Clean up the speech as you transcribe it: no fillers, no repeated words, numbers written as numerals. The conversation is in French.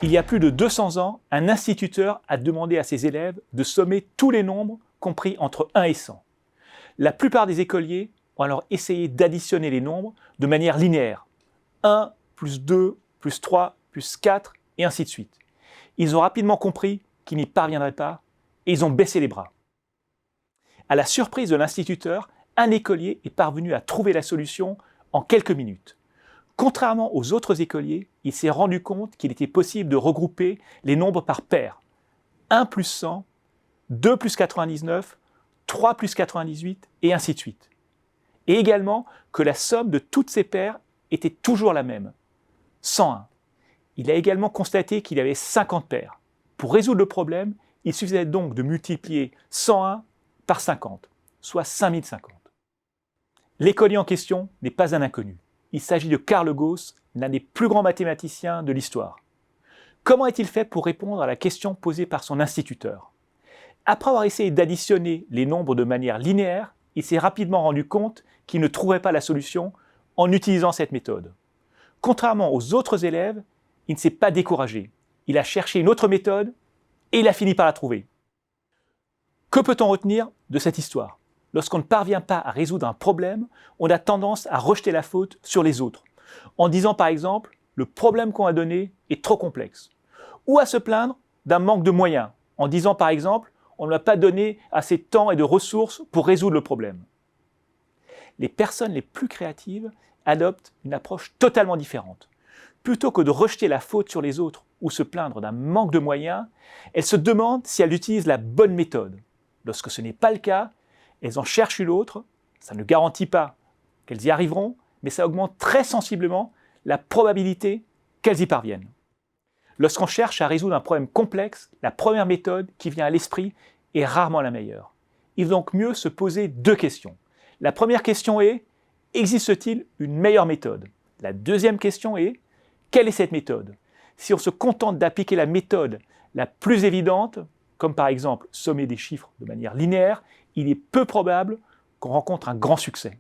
Il y a plus de 200 ans, un instituteur a demandé à ses élèves de sommer tous les nombres compris entre 1 et 100. La plupart des écoliers ont alors essayé d'additionner les nombres de manière linéaire. 1 plus 2 plus 3 plus 4 et ainsi de suite. Ils ont rapidement compris qu'ils n'y parviendraient pas et ils ont baissé les bras. À la surprise de l'instituteur, un écolier est parvenu à trouver la solution en quelques minutes. Contrairement aux autres écoliers, il s'est rendu compte qu'il était possible de regrouper les nombres par paires. 1 plus 100, 2 plus 99, 3 plus 98 et ainsi de suite. Et également que la somme de toutes ces paires était toujours la même, 101. Il a également constaté qu'il y avait 50 paires. Pour résoudre le problème, il suffisait donc de multiplier 101 par 50, soit 5050. L'écolier en question n'est pas un inconnu. Il s'agit de Carl Gauss, l'un des plus grands mathématiciens de l'histoire. Comment a-t-il fait pour répondre à la question posée par son instituteur? Après avoir essayé d'additionner les nombres de manière linéaire, il s'est rapidement rendu compte qu'il ne trouverait pas la solution en utilisant cette méthode. Contrairement aux autres élèves, il ne s'est pas découragé. Il a cherché une autre méthode et il a fini par la trouver. Que peut-on retenir de cette histoire? Lorsqu'on ne parvient pas à résoudre un problème, on a tendance à rejeter la faute sur les autres, en disant par exemple « le problème qu'on a donné est trop complexe » ou à se plaindre d'un manque de moyens, en disant par exemple « on ne m'a pas donné assez de temps et de ressources pour résoudre le problème ». Les personnes les plus créatives adoptent une approche totalement différente. Plutôt que de rejeter la faute sur les autres ou se plaindre d'un manque de moyens, elles se demandent si elles utilisent la bonne méthode. Lorsque ce n'est pas le cas, elles en cherchent une autre. Ça ne garantit pas qu'elles y arriveront, mais ça augmente très sensiblement la probabilité qu'elles y parviennent. Lorsqu'on cherche à résoudre un problème complexe, la première méthode qui vient à l'esprit est rarement la meilleure. Il vaut donc mieux se poser deux questions. La première question est « existe-t-il une meilleure méthode ?» La deuxième question est « quelle est cette méthode ?» Si on se contente d'appliquer la méthode la plus évidente, comme par exemple sommer des chiffres de manière linéaire, il est peu probable qu'on rencontre un grand succès.